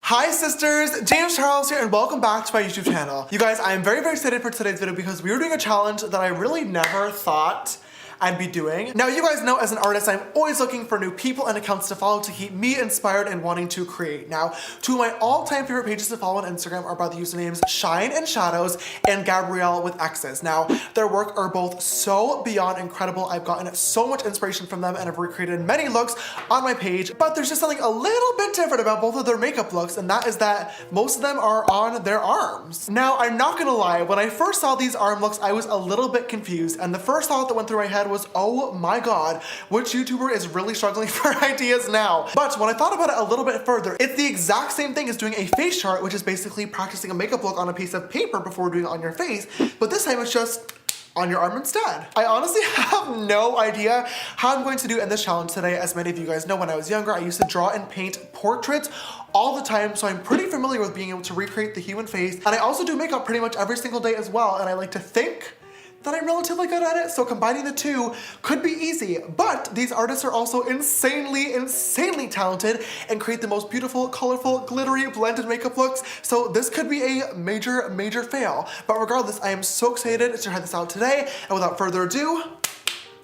Hi sisters, James Charles here and welcome back to my YouTube channel. You guys, I am very excited for today's video because we are doing a challenge that I really never thought I'd be doing. Now you guys know as an artist, I'm always looking for new people and accounts to follow to keep me inspired and wanting to create. Now, two of my all-time favorite pages to follow on Instagram are by the usernames Shine and Shadows and Gabrielle with X's. Now, their work are both so beyond incredible. I've gotten so much inspiration from them and have recreated many looks on my page, but there's just something a little bit different about both of their makeup looks, and that is that most of them are on their arms. Now, I'm not gonna lie, when I first saw these arm looks, I was a little bit confused, and the first thought that went through my head was, oh my god, which YouTuber is really struggling for ideas now? But when I thought about it a little bit further, it's the exact same thing as doing a face chart, which is basically practicing a makeup look on a piece of paper before doing it on your face, but this time it's just on your arm instead. I honestly have no idea how I'm going to do in this challenge today. As many of you guys know, when I was younger, I used to draw and paint portraits all the time, so I'm pretty familiar with being able to recreate the human face. And I also do makeup pretty much every single day as well, and I like to think that I'm relatively good at it, so combining the two could be easy. But these artists are also insanely talented and create the most beautiful, colorful, glittery, blended makeup looks, so this could be a major fail. But regardless, I am so excited to try this out today, and without further ado,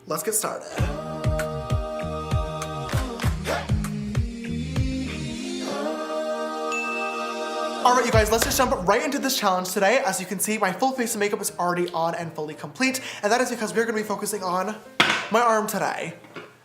let's get started. All right, you guys, let's just jump right into this challenge today. As you can see, my full face of makeup is already on and fully complete, and that is because we're gonna be focusing on my arm today.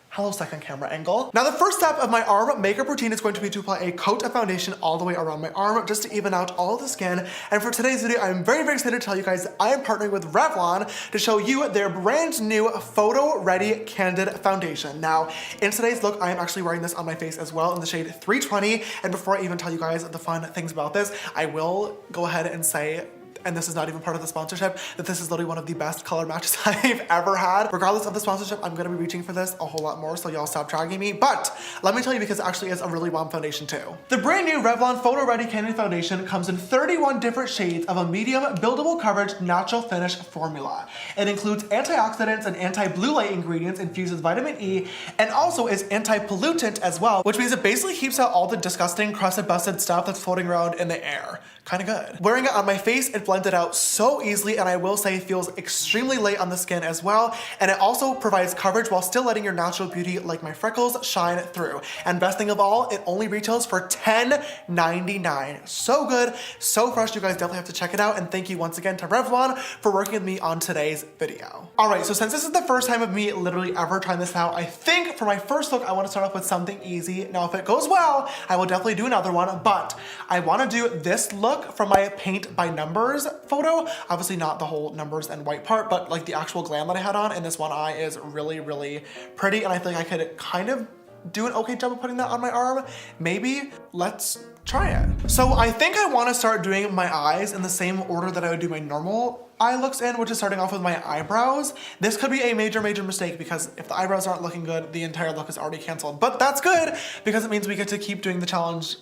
Hello, second camera angle. Now, the first step of my arm makeup routine is going to be to apply a coat of foundation all the way around my arm just to even out all of the skin. And for today's video, I'm very excited to tell you guys that I am partnering with Revlon to show you their brand new Photo Ready Candid Foundation. Now, in today's look, I am actually wearing this on my face as well in the shade 320. And before I even tell you guys the fun things about this, I will go ahead and say, and this is not even part of the sponsorship, that this is literally one of the best color matches I've ever had. Regardless of the sponsorship, I'm gonna be reaching for this a whole lot more, so y'all stop dragging me. But let me tell you, because it actually is a really bomb foundation too. The brand new Revlon Photo Ready Candid Foundation comes in 31 different shades of a medium buildable coverage natural finish formula. It includes antioxidants and anti-blue light ingredients, infuses vitamin E, and also is anti-pollutant as well, which means it basically keeps out all the disgusting crusted busted stuff that's floating around in the air. Kinda good. Wearing it on my face, it blended out so easily, and I will say feels extremely light on the skin as well, and it also provides coverage while still letting your natural beauty like my freckles shine through. And best thing of all, it only retails for $10.99. So good, so fresh. You guys definitely have to check it out, and thank you once again to Revlon for working with me on today's video. All right, so since this is the first time of me literally ever trying this out, I think for my first look, I wanna start off with something easy. Now, if it goes well, I will definitely do another one, but I wanna do this look from my paint by numbers photo. Obviously not the whole numbers and white part, but like the actual glam that I had on, and this one eye is really pretty, and I think I could kind of do an okay job of putting that on my arm. Maybe. Let's try it. So I think I want to start doing my eyes in the same order that I would do my normal eye looks in, which is starting off with my eyebrows. This could be a major mistake because if the eyebrows aren't looking good, the entire look is already canceled. But that's good because it means we get to keep doing the challenge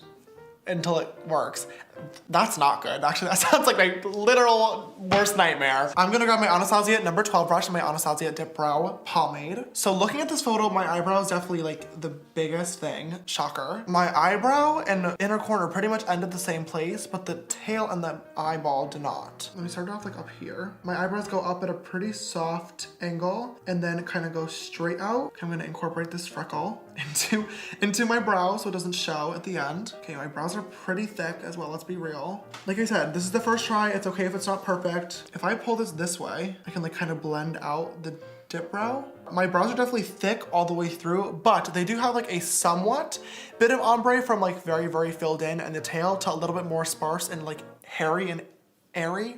until it works. That's not good. Actually, that sounds like my literal worst nightmare. I'm gonna grab my Anastasia number 12 brush and my Anastasia Dip Brow Pomade. So looking at this photo, my eyebrow is definitely like the biggest thing. Shocker. My eyebrow and inner corner pretty much end at the same place, but the tail and the eyeball do not. Let me start off like up here. My eyebrows go up at a pretty soft angle and then kind of go straight out. Okay, I'm gonna incorporate this freckle into my brow so it doesn't show at the end. Okay, my brows are pretty thick as well. Let's be real. Like I said, this is the first try. It's okay if it's not perfect. If I pull this way, I can like kind of blend out the dip brow. My brows are definitely thick all the way through, but they do have like a somewhat bit of ombre from like very filled in, and the tail to a little bit more sparse and like hairy and airy.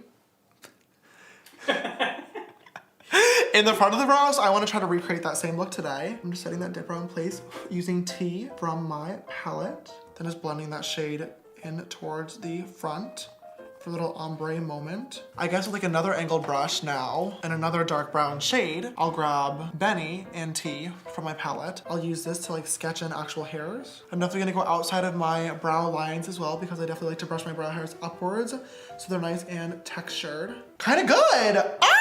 In the front of the brows, I want to try to recreate that same look today. I'm just setting that dip brow in place using T from my palette. Then just blending that shade in towards the front for a little ombre moment. I guess with like another angled brush now and another dark brown shade, I'll grab Benny and T from my palette. I'll use this to like sketch in actual hairs. I'm definitely gonna go outside of my brow lines as well because I definitely like to brush my brow hairs upwards so they're nice and textured. Kind of good. Ah!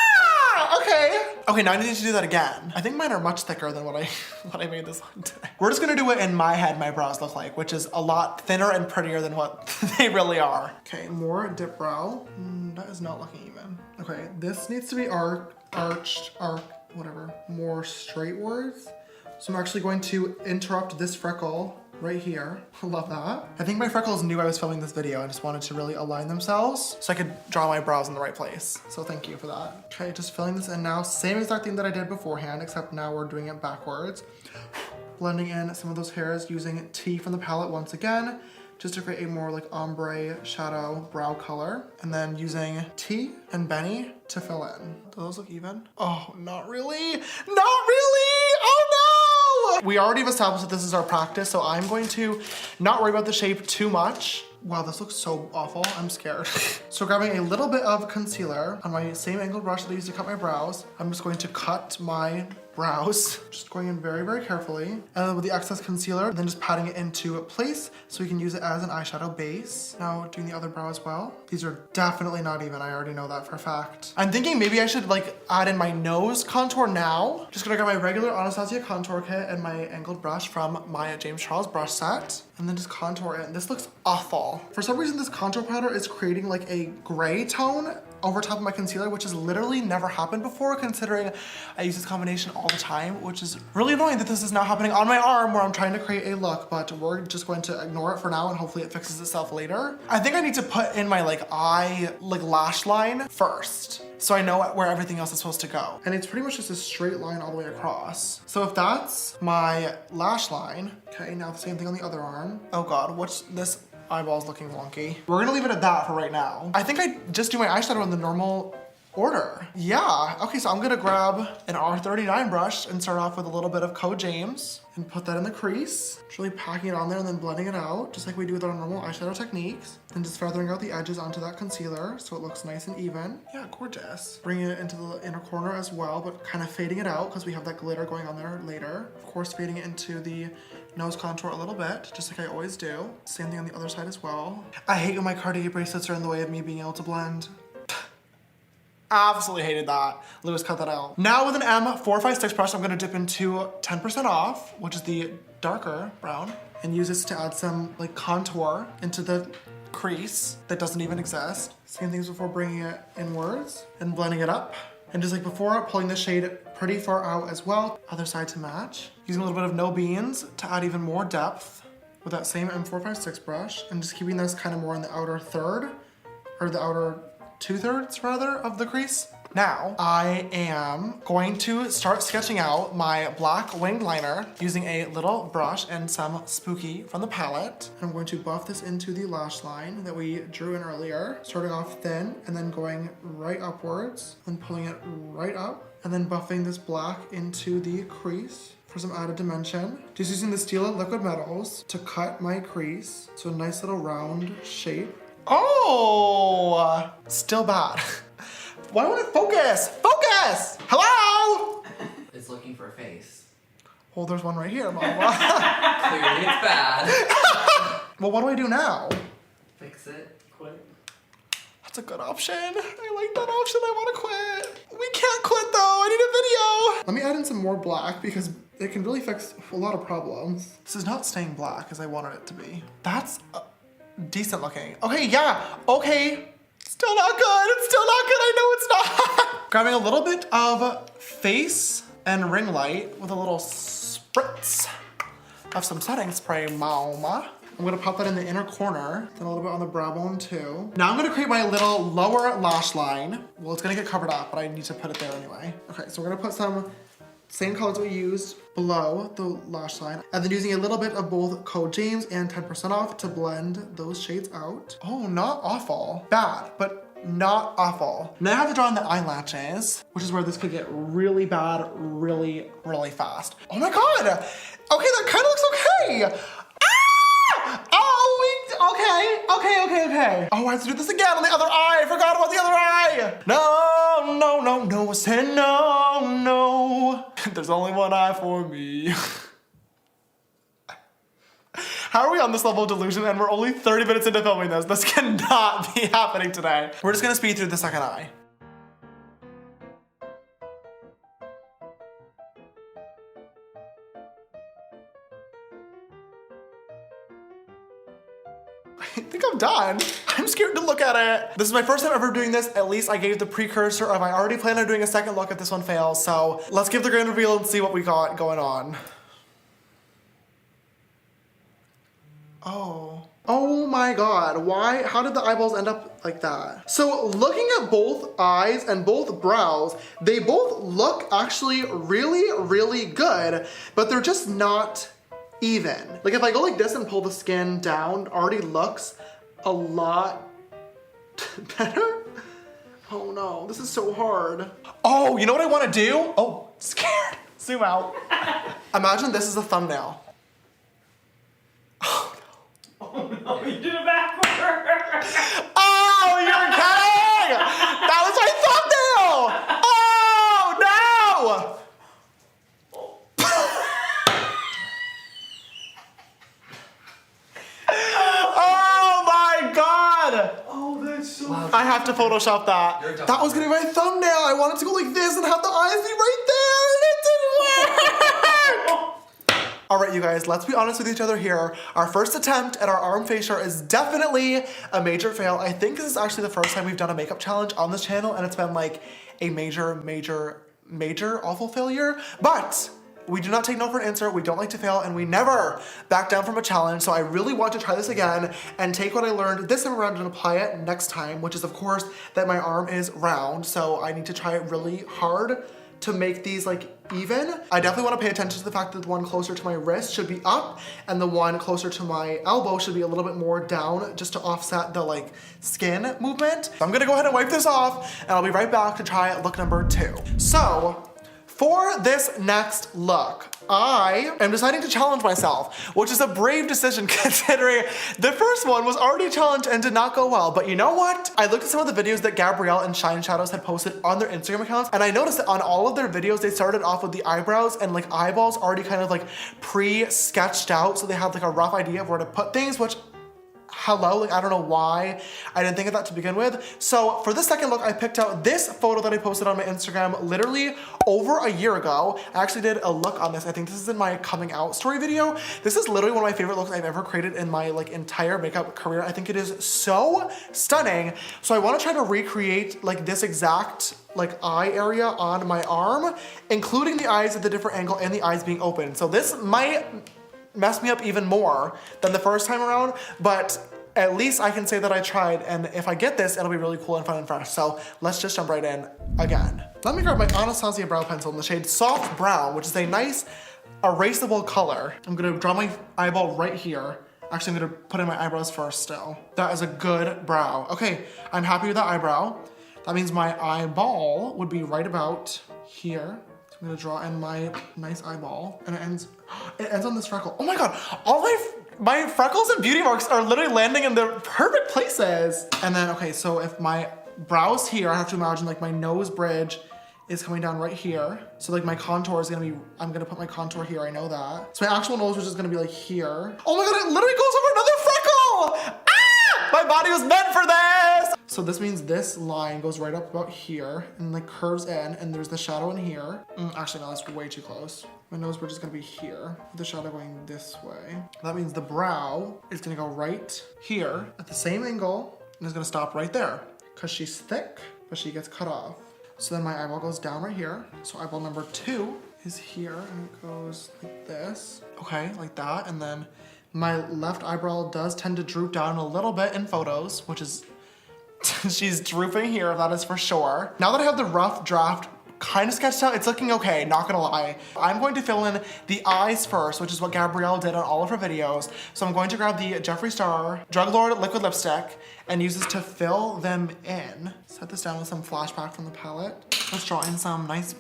Okay, now I need to do that again. I think mine are much thicker than what I made this one today. We're just gonna do it in my head, my brows look like, which is a lot thinner and prettier than what they really are. Okay, more dip brow. That is not looking even. Okay, this needs to be arched, whatever, more straightwards. So I'm actually going to interrupt this freckle right here. I love that. I think my freckles knew I was filming this video. I just wanted to really align themselves so I could draw my brows in the right place. So thank you for that. Okay, just filling this in now. Same exact thing that I did beforehand, except now we're doing it backwards. Blending in some of those hairs using T from the palette once again, just to create a more like ombre shadow brow color. And then using T and Benny to fill in. Do those look even? Oh, not really. Not really! Oh no! We already have established that this is our practice, so I'm going to not worry about the shape too much. Wow, this looks so awful. I'm scared. So grabbing a little bit of concealer on my same angled brush that I used to cut my brows, I'm just going to cut my brows, just going in very, very carefully. And then with the excess concealer, then just patting it into place so we can use it as an eyeshadow base. Now doing the other brow as well. These are definitely not even, I already know that for a fact. I'm thinking maybe I should like add in my nose contour now. Just gonna grab my regular Anastasia contour kit and my angled brush from my James Charles brush set, and then just contour it. This looks awful. For some reason, this contour powder is creating like a gray tone over top of my concealer, which has literally never happened before, considering I use this combination all the time, which is really annoying that this is now happening on my arm where I'm trying to create a look, but we're just going to ignore it for now and hopefully it fixes itself later. I think I need to put in my lash line first, so I know where everything else is supposed to go. And it's pretty much just a straight line all the way across. So if that's my lash line, okay, now the same thing on the other arm. Oh God, what's this? Eyeball's looking wonky. We're gonna leave it at that for right now. I think I just do my eyeshadow in the normal order. Yeah, okay, so I'm gonna grab an R39 brush and start off with a little bit of Co James and put that in the crease. Just really packing it on there and then blending it out, just like we do with our normal eyeshadow techniques. Then just feathering out the edges onto that concealer so it looks nice and even. Yeah, gorgeous. Bringing it into the inner corner as well, but kind of fading it out because we have that glitter going on there later. Of course, fading it into the nose contour a little bit, just like I always do. Same thing on the other side as well. I hate when my Cartier bracelets are in the way of me being able to blend. Absolutely hated that. Lewis, cut that out. Now with an M456 brush, I'm gonna dip into 10% off, which is the darker brown, and use this to add some like contour into the crease that doesn't even exist. Same things before bringing it inwards and blending it up. And just like before, pulling the shade pretty far out as well. Other side to match. Using a little bit of No Beans to add even more depth with that same M456 brush, and just keeping this kind of more in the outer third, or the outer 2/3 rather of the crease. Now, I am going to start sketching out my black winged liner using a little brush and some Spooky from the palette. I'm going to buff this into the lash line that we drew in earlier, starting off thin and then going right upwards and pulling it right up, and then buffing this black into the crease for some added dimension. Just using the Steel Liquid Metals to cut my crease, so a nice little round shape. Oh, still bad. Why won't it focus? Focus! Hello? It's looking for a face. Well, there's one right here, Mama. Clearly it's bad. Well, what do I do now? Fix it. Quit. That's a good option. I like that option. I want to quit. We can't quit though. I need a video. Let me add in some more black because it can really fix a lot of problems. This is not staying black as I wanted it to be. That's decent looking. Okay, yeah. Okay. Still not good. It's still not good. I know it's not. Grabbing a little bit of face and ring light with a little spritz of some setting spray, mama. I'm gonna pop that in the inner corner, then a little bit on the brow bone too. Now I'm gonna create my little lower lash line. Well, it's gonna get covered up, but I need to put it there anyway. Okay, so we're gonna put some same colors we used below the lash line, and then using a little bit of both Co James and 10% off to blend those shades out. Oh, not awful. Bad, but not awful. Now I have to draw in the eyelashes, which is where this could get really bad really, really fast. Oh my God. Okay, that kind of looks okay. Okay. Oh, I have to do this again on the other eye. I forgot about the other eye. No, say no. There's only one eye for me. How are we on this level of delusion and we're only 30 minutes into filming this? This cannot be happening today. We're just gonna speed through the second eye. done. I'm scared to look at it. This is my first time ever doing this. At least I gave the precursor of I already plan on doing a second look if this one fails. So let's give the grand reveal and see what we got going on. Oh my God, why, how did the eyeballs end up like that? So looking at both eyes and both brows, they both look actually really good, but they're just not even. Like if I go like this and pull the skin down, already looks a lot better. Oh no, this is so hard. Oh, you know what I wanna do? Oh, scared, zoom out. Imagine this is a thumbnail. Oh no, you did it backwards! Oh, you're kidding! That was my thumbnail! Oh, no! Oh my God! Oh, that's so Wow. I have to Photoshop that. You're done. That was gonna be my thumbnail. I wanted to go like this and have the eyes be right there, and it didn't work! All right, you guys, let's be honest with each other here. Our first attempt at our arm facial is definitely a major fail. I think this is actually the first time we've done a makeup challenge on this channel, and it's been like a major awful failure. But we do not take no for an answer. We don't like to fail, and we never back down from a challenge. So I really want to try this again and take what I learned this time around and apply it next time, which is of course that my arm is round. So I need to try it really hard to make these like even. I definitely want to pay attention to the fact that the one closer to my wrist should be up and the one closer to my elbow should be a little bit more down just to offset the like skin movement. I'm gonna go ahead and wipe this off and I'll be right back to try look number 2. So for this next look, I am deciding to challenge myself, which is a brave decision considering the first one was already challenged and did not go well. But you know what? I looked at some of the videos that Gabrielle and Shine Shadows had posted on their Instagram accounts, and I noticed that on all of their videos, they started off with the eyebrows and like eyeballs already kind of like pre-sketched out. So they had like a rough idea of where to put things, which hello, like I don't know why I didn't think of that to begin with. So for the second look, I picked out this photo that I posted on my Instagram literally over a year ago. I actually did a look on this. I think this is in my coming out story video. This is literally one of my favorite looks I've ever created in my like entire makeup career. I think it is so stunning. So I want to try to recreate like this exact like eye area on my arm, including the eyes at the different angle and the eyes being open. So this might mess me up even more than the first time around, but at least I can say that I tried, and if I get this, it'll be really cool and fun and fresh. So let's just jump right in again. Let me grab my Anastasia brow pencil in the shade Soft Brown, which is a nice erasable color. I'm gonna draw my eyeball right here. Actually, I'm gonna put in my eyebrows first still. That is a good brow. Okay, I'm happy with that eyebrow. That means my eyeball would be right about here. I'm gonna draw in my nice eyeball, and it ends on this freckle. Oh my God, all my freckles and beauty marks are literally landing in the perfect places. And then, okay, so if my brow's here, I have to imagine like my nose bridge is coming down right here. So like my contour is gonna be, I'm gonna put my contour here, I know that. So my actual nose bridge is gonna be like here. Oh my God, it literally goes over another freckle! Ah! My body was meant for this! So this means this line goes right up about here and like curves in, and there's the shadow in here. Actually, no, that's way too close. My nose bridge is gonna be here, with the shadow going this way. That means the brow is gonna go right here at the same angle and is gonna stop right there because she's thick, but she gets cut off. So then my eyeball goes down right here. So eyeball number 2 is here and it goes like this. Okay, like that. And then my left eyebrow does tend to droop down a little bit in photos, which is she's drooping here, that is for sure. Now that I have the rough draft kind of sketched out, it's looking okay, not gonna lie. I'm going to fill in the eyes first, which is what Gabrielle did on all of her videos. So I'm going to grab the Jeffree Star Drug Lord liquid lipstick and use this to fill them in. Set this down with some flashback from the palette. Let's draw in some nice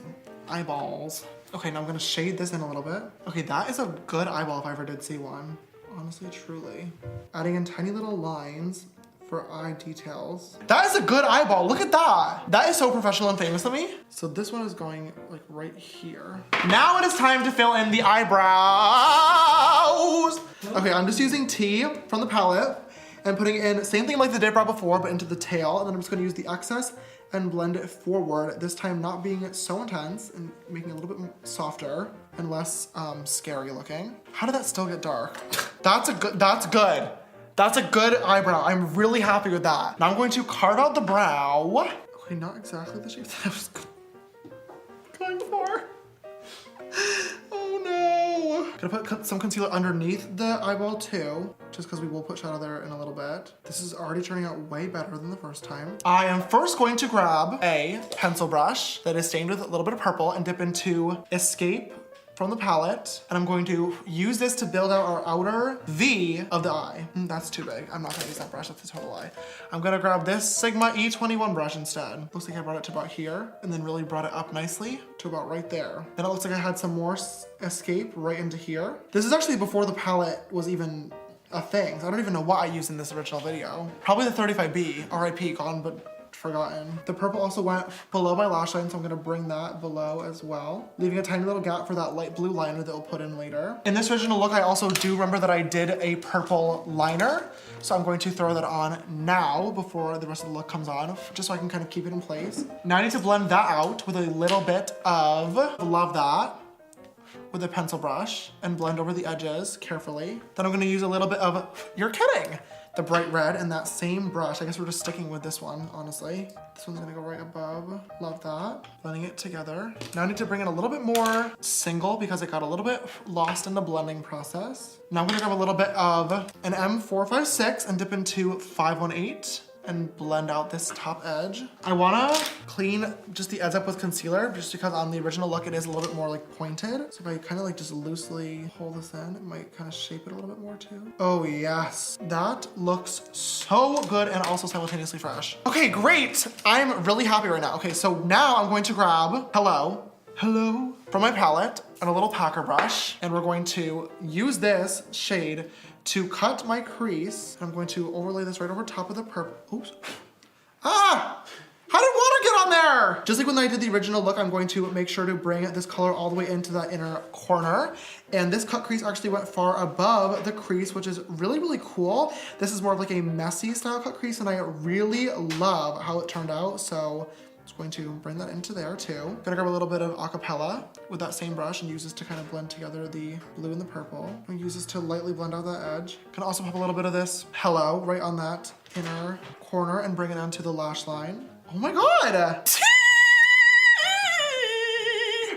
eyeballs. Okay, now I'm gonna shade this in a little bit. Okay, that is a good eyeball if I ever did see one. Honestly, truly. Adding in tiny little lines for eye details. That is a good eyeball, look at that. That is so professional and famous of me. So this one is going like right here. Now it is time to fill in the eyebrows. Okay, I'm just using T from the palette and putting in, same thing like the did brow before, but into the tail. And then I'm just gonna use the excess and blend it forward, this time not being so intense and making it a little bit softer and less scary looking. How did that still get dark? That's good. That's a good eyebrow. I'm really happy with that. Now I'm going to carve out the brow. Okay, not exactly the shape that I was going for. Oh no. Gonna put some concealer underneath the eyeball too, just because we will put shadow there in a little bit. This is already turning out way better than the first time. I am first going to grab a pencil brush that is stained with a little bit of purple and dip into Escape from the palette. And I'm going to use this to build out our outer V of the eye. That's too big. I'm not gonna use that brush, that's a total lie. I'm gonna grab this Sigma E21 brush instead. Looks like I brought it to about here and then really brought it up nicely to about right there. Then it looks like I had some more Escape right into here. This is actually before the palette was even a thing. So I don't even know what I used in this original video. Probably the 35B, RIP, gone but forgotten. The purple also went below my lash line, so I'm gonna bring that below as well, leaving a tiny little gap for that light blue liner that we'll put in later. In this original look, I also do remember that I did a purple liner, so I'm going to throw that on now before the rest of the look comes on, just so I can kind of keep it in place. Now I need to blend that out with a little bit of Love That with a pencil brush and blend over the edges carefully. Then I'm gonna use a little bit of, you're kidding, the bright red and that same brush. I guess we're just sticking with this one, honestly. This one's gonna go right above. Love that. Blending it together. Now I need to bring in a little bit more single because it got a little bit lost in the blending process. Now I'm gonna grab a little bit of an M456 and dip into 518 and blend out this top edge. I wanna clean just the edge up with concealer just because on the original look it is a little bit more like pointed. So if I kind of like just loosely hold this in, it might kind of shape it a little bit more too. Oh yes, that looks so good and also simultaneously fresh. Okay, great. I'm really happy right now. Okay, so now I'm going to grab Hello from my palette and a little packer brush, and we're going to use this shade to cut my crease. I'm going to overlay this right over top of the purple. Oops. Ah! How did water get on there? Just like when I did the original look, I'm going to make sure to bring this color all the way into that inner corner. And this cut crease actually went far above the crease, which is really, really cool. This is more of like a messy style cut crease, and I really love how it turned out. So I'm just going to bring that into there too. Gonna grab a little bit of acapella with that same brush and use this to kind of blend together the blue and the purple. I'm gonna use this to lightly blend out that edge. Gonna also pop a little bit of this Hello right on that inner corner and bring it onto the lash line. Oh my God!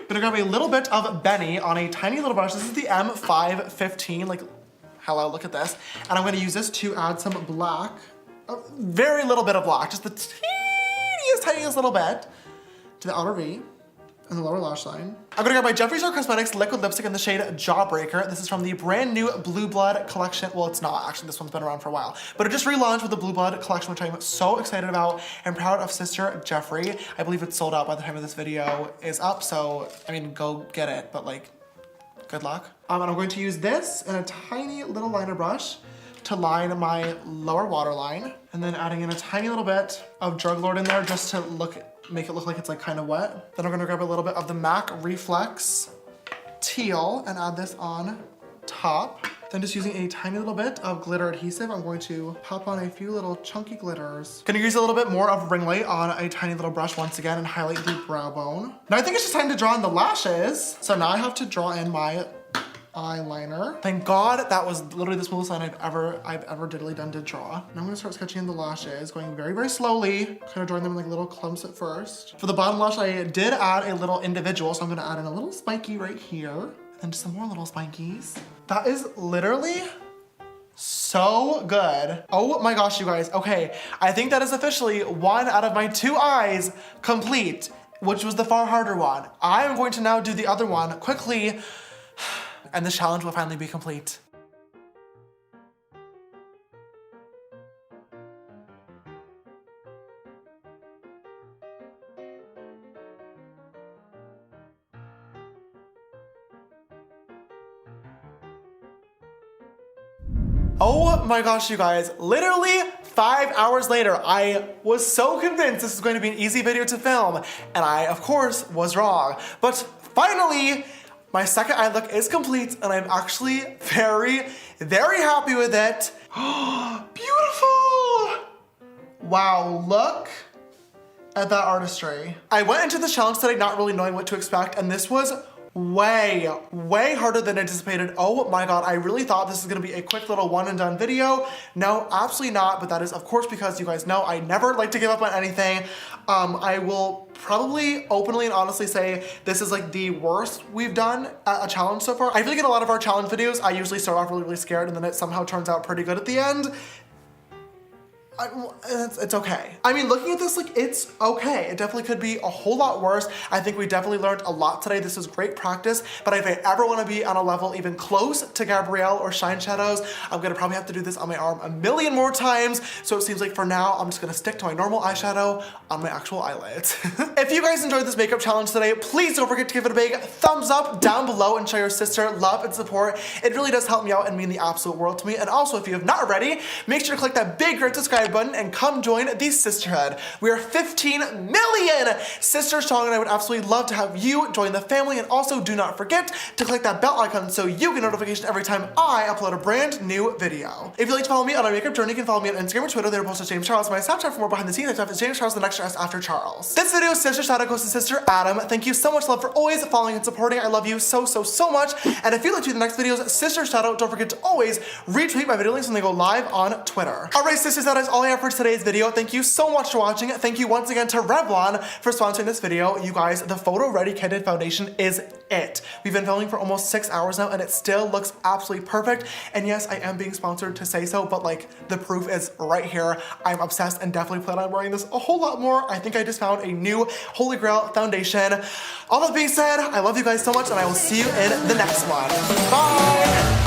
Gonna grab a little bit of Benny on a tiny little brush. This is the M515, like, hello, look at this. And I'm gonna use this to add some black, a very little bit of black, just the tiniest little bit to the outer V and the lower lash line. I'm gonna grab my Jeffree Star Cosmetics liquid lipstick in the shade Jawbreaker. This is from the brand new Blue Blood collection. Well, it's not, actually, this one's been around for a while, but it just relaunched with the Blue Blood collection, which I'm so excited about and proud of sister Jeffree. I believe it's sold out by the time of this video is up, so, I mean, go get it, but like, good luck. And I'm going to use this and a tiny little liner brush to line my lower waterline, and then adding in a tiny little bit of Drug Lord in there just to make it look like it's like kind of wet. Then I'm gonna grab a little bit of the MAC Reflex Teal and add this on top. Then just using a tiny little bit of glitter adhesive, I'm going to pop on a few little chunky glitters. Gonna use a little bit more of ring light on a tiny little brush once again and highlight the brow bone. Now I think it's just time to draw in the lashes. So now I have to draw in my eyeliner. Thank God that was literally the smoothest line I've ever did draw. Now I'm gonna start sketching in the lashes, going very, very slowly, kind of drawing them in like little clumps at first. For the bottom lash, I did add a little individual, so I'm gonna add in a little spiky right here, and then just some more little spikies. That is literally so good. Oh my gosh, you guys. Okay, I think that is officially 1 out of my 2 eyes complete, which was the far harder one. I'm going to now do the other one quickly, and this challenge will finally be complete. Oh my gosh, you guys, literally 5 hours later, I was so convinced this was going to be an easy video to film, and I, of course, was wrong. But finally, my second eye look is complete, and I'm actually very, very happy with it. Beautiful! Wow, look at that artistry. I went into this challenge today not really knowing what to expect, and this was way, way harder than anticipated. Oh my god, I really thought this was gonna be a quick little one and done video. No, absolutely not, but that is of course because you guys know I never like to give up on anything. I will probably openly and honestly say this is like the worst we've done at a challenge so far. I feel like in a lot of our challenge videos, I usually start off really, really scared and then it somehow turns out pretty good at the end. It's okay. I mean, looking at this, like, it's okay. It definitely could be a whole lot worse. I think we definitely learned a lot today. This was great practice, but if I ever want to be on a level even close to Gabrielle or Shine Shadows, I'm gonna probably have to do this on my arm a million more times. So it seems like for now, I'm just gonna stick to my normal eyeshadow on my actual eyelids. If you guys enjoyed this makeup challenge today, please don't forget to give it a big thumbs up down below and show your sister love and support. It really does help me out and mean the absolute world to me. And also, if you have not already, make sure to click that big red subscribe button and come join the sisterhood. We are 15 million sisters strong, and I would absolutely love to have you join the family. And also, do not forget to click that bell icon so you get notification every time I upload a brand new video. If you'd like to follow me on our makeup journey, you can follow me on Instagram or Twitter. They're both at James Charles. My Snapchat for more behind the scenes stuff is James Charles, the next dress after Charles. This video, Sister Shadow goes to Sister Adam. Thank you so much, love, for always following and supporting. I love you so, so, so much. And if you'd like to see the next videos, Sister Shadow, don't forget to always retweet my video links when they go live on Twitter. All right, sisters, that is all I have for today's video. Thank you so much for watching. Thank you once again to Revlon for sponsoring this video. You guys, the Photo Ready Candid Foundation is it. We've been filming for almost 6 hours now and it still looks absolutely perfect. And yes, I am being sponsored to say so, but like the proof is right here. I'm obsessed and definitely plan on wearing this a whole lot more. I think I just found a new Holy Grail foundation. All that being said, I love you guys so much and I will see you in the next one. Bye!